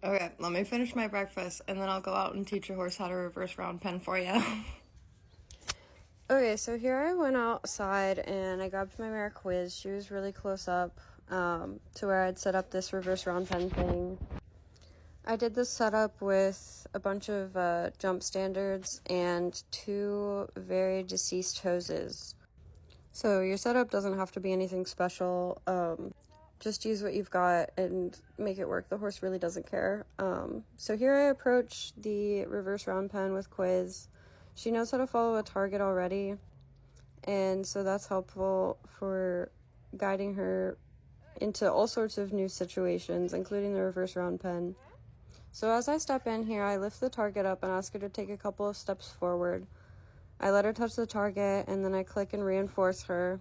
Okay, let me finish my breakfast and then I'll go out and teach your horse how to reverse round pen for you. Okay, so here I went outside and I grabbed my mare Quiz. She was really close up to where I'd set up this reverse round pen thing. I did this setup with a bunch of jump standards and two very deceased hoses. So your setup doesn't have to be anything special. Just use what you've got and make it work. The horse really doesn't care. So here I approach the reverse round pen with Quiz. She knows how to follow a target already, and so that's helpful for guiding her into all sorts of new situations, including the reverse round pen. So as I step in here, I lift the target up and ask her to take a couple of steps forward. I let her touch the target, and then I click and reinforce her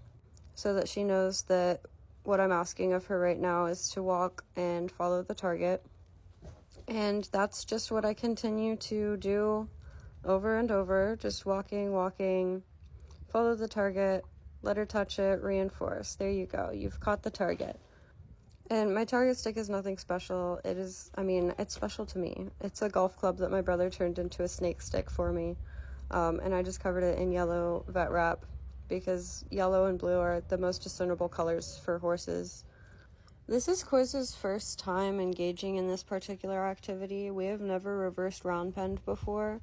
so that she knows that what I'm asking of her right now is to walk and follow the target. And that's just what I continue to do over and over, just walking, follow the target, let her touch it, reinforce. There you go. You've caught the target. And my target stick is nothing special. It's special to me. It's a golf club that my brother turned into a snake stick for me. And I just covered it in yellow vet wrap because yellow and blue are the most discernible colors for horses. This is Quiz's first time engaging in this particular activity. We have never reversed round penned before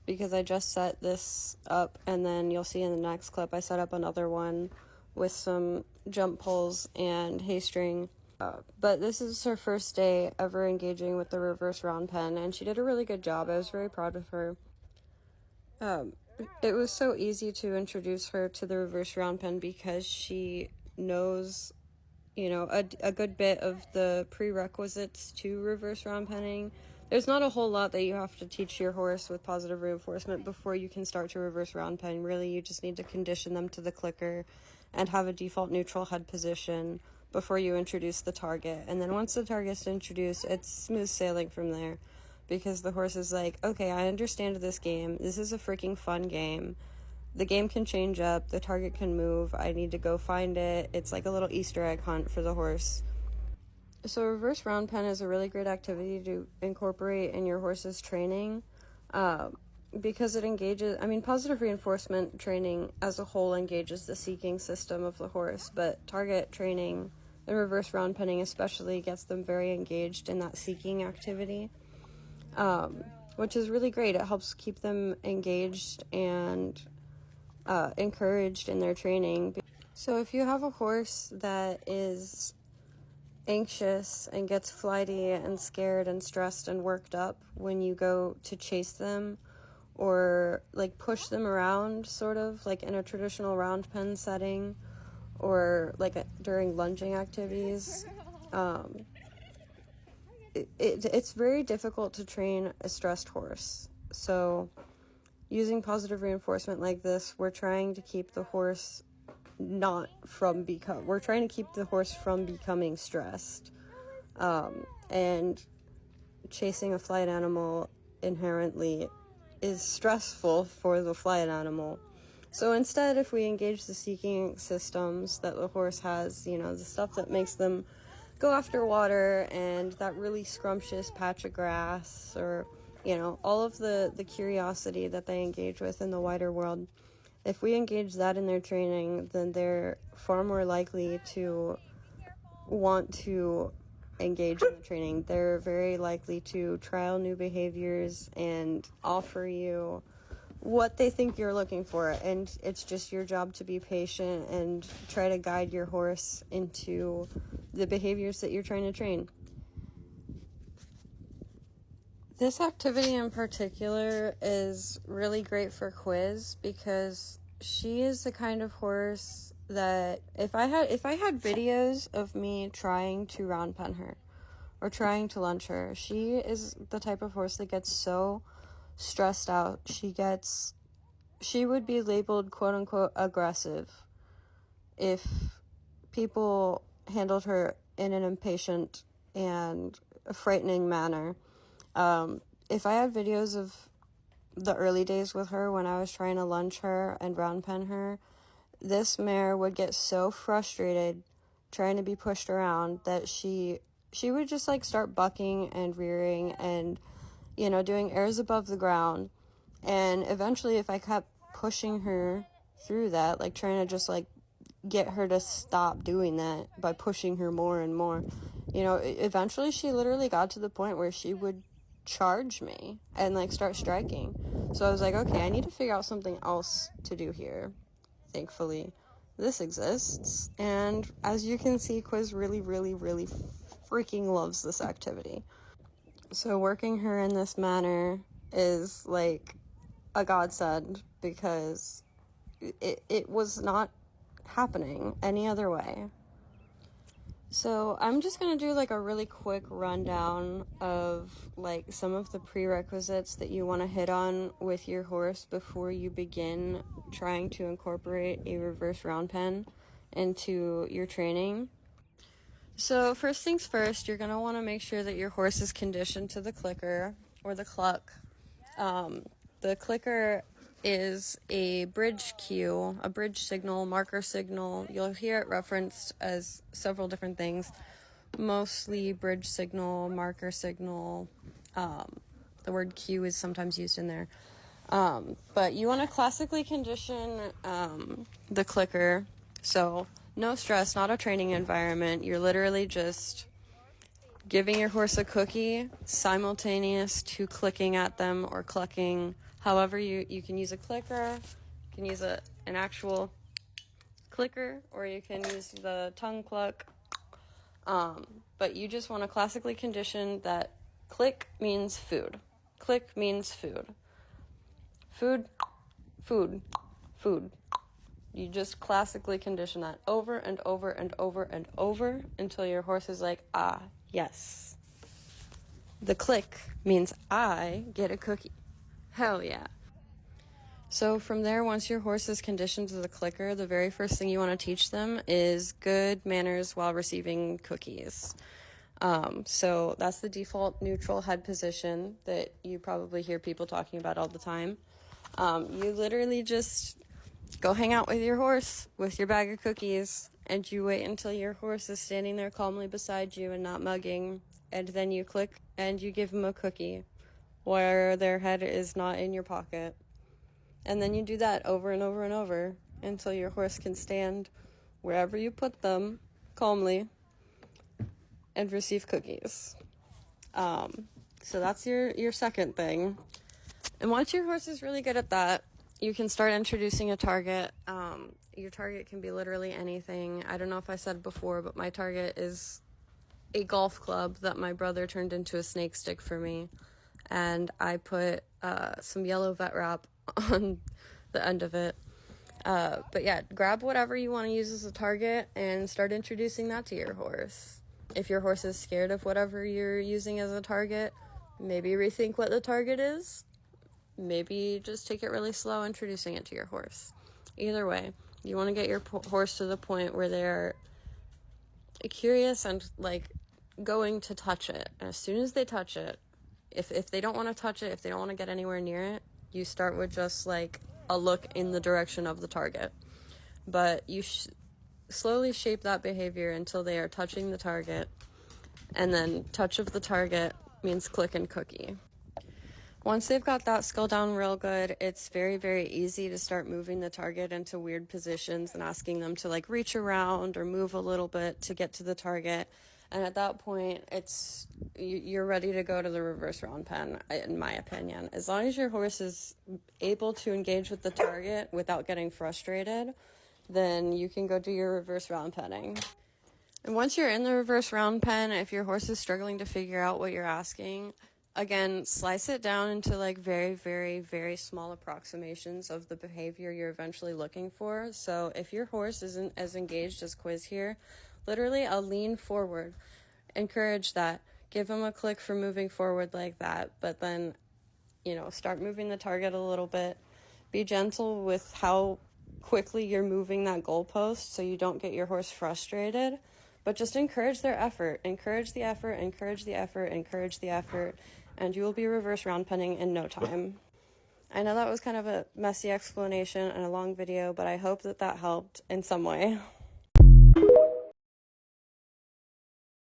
because I just set this up, and then you'll see in the next clip I set up another one with some jump poles and hay string. But this is her first day ever engaging with the reverse round pen, and she did a really good job. I was very proud of her. It was so easy to introduce her to the reverse round pen because she knows, a good bit of the prerequisites to reverse round penning. There's not a whole lot that you have to teach your horse with positive reinforcement before you can start to reverse round pen. Really, you just need to condition them to the clicker and have a default neutral head position before you introduce the target. And then once the target's introduced, it's smooth sailing from there. Because the horse is like, okay, I understand this game. This is a freaking fun game. The game can change up. The target can move. I need to go find it. It's like a little Easter egg hunt for the horse. So reverse round pen is a really great activity to incorporate in your horse's training because it engages, positive reinforcement training as a whole engages the seeking system of the horse, but target training and reverse round penning especially gets them very engaged in that seeking activity. Which is really great. It helps keep them engaged and encouraged in their training. So if you have a horse that is anxious and gets flighty and scared and stressed and worked up when you go to chase them or like push them around, sort of like in a traditional round pen setting or like during lunging activities, it's very difficult to train a stressed horse. So using positive reinforcement like this, we're trying to keep the horse from becoming stressed. And chasing a flight animal inherently is stressful for the flight animal. So instead, if we engage the seeking systems that the horse has, the stuff that makes them go after water and that really scrumptious patch of grass or, all of the curiosity that they engage with in the wider world. If we engage that in their training, then they're far more likely to want to engage in the training. They're very likely to trial new behaviors and offer you what they think you're looking for, and it's just your job to be patient and try to guide your horse into the behaviors that you're trying to train. This activity in particular is really great for Quiz because she is the kind of horse that if I had videos of me trying to round pen her or trying to lunge her, she is the type of horse that gets so stressed out. She would be labeled quote unquote aggressive if people handled her in an impatient and a frightening manner. If I had videos of the early days with her when I was trying to lunge her and round pen her, this mare would get so frustrated trying to be pushed around that she she would just like start bucking and rearing and, you know, doing airs above the ground. And eventually, if I kept pushing her through that, like trying to just like get her to stop doing that by pushing her more and more, you know, eventually she literally got to the point where she would charge me and like start striking. So I was like, okay, I need to figure out something else to do here. Thankfully, this exists, and as you can see, Quiz really freaking loves this activity. So working her in this manner is like a godsend, because it was not happening any other way. So I'm just going to do like a really quick rundown of like some of the prerequisites that you want to hit on with your horse before you begin trying to incorporate a reverse round pen into your training. So first things first, you're going to want to make sure that your horse is conditioned to the clicker or the cluck. The clicker is a bridge cue, a bridge signal, marker signal. You'll hear it referenced as several different things, mostly bridge signal, marker signal. The word cue is sometimes used in there. But you want to classically condition the clicker. So no stress, not a training environment. You're literally just giving your horse a cookie simultaneous to clicking at them or clucking. However, you can use a clicker, you can use an actual clicker, or you can use the tongue cluck. But you just want to classically condition that click means food. Click means food. Food, food, food. You just classically condition that over and over and over and over until your horse is like, ah, yes. The click means I get a cookie. Hell yeah. So from there, once your horse is conditioned to the clicker, the very first thing you want to teach them is good manners while receiving cookies. So that's the default neutral head position that you probably hear people talking about all the time. You literally just go hang out with your horse with your bag of cookies, and you wait until your horse is standing there calmly beside you and not mugging, and then you click and you give them a cookie where their head is not in your pocket. And then you do that over and over and over until your horse can stand wherever you put them calmly and receive cookies. So that's your second thing. And once your horse is really good at that, you can start introducing a target. Your target can be literally anything. I don't know if I said before, but my target is a golf club that my brother turned into a snake stick for me. And I put some yellow vet wrap on the end of it. But yeah, grab whatever you want to use as a target and start introducing that to your horse. If your horse is scared of whatever you're using as a target, maybe rethink what the target is. Maybe just take it really slow introducing it to your horse. Either way, you want to get your horse to the point where they're curious and like going to touch it. And as soon as they touch it, if they don't want to touch it, if they don't want to get anywhere near it, you start with just like a look in the direction of the target. But you slowly shape that behavior until they are touching the target, and then touch of the target means click and cookie. Once they've got that skill down real good, it's very easy to start moving the target into weird positions and asking them to like reach around or move a little bit to get to the target. And at that point, you're ready to go to the reverse round pen, in my opinion. As long as your horse is able to engage with the target without getting frustrated, then you can go do your reverse round penning. And once you're in the reverse round pen, if your horse is struggling to figure out what you're asking, again, slice it down into like very small approximations of the behavior you're eventually looking for. So if your horse isn't as engaged as Quiz here, literally a lean forward. Encourage that. Give them a click for moving forward like that. But then, start moving the target a little bit. Be gentle with how quickly you're moving that goalpost so you don't get your horse frustrated. But just encourage their effort. Encourage the effort, encourage the effort, encourage the effort, and you will be reverse round penning in no time. I know that was kind of a messy explanation and a long video, but I hope that helped in some way.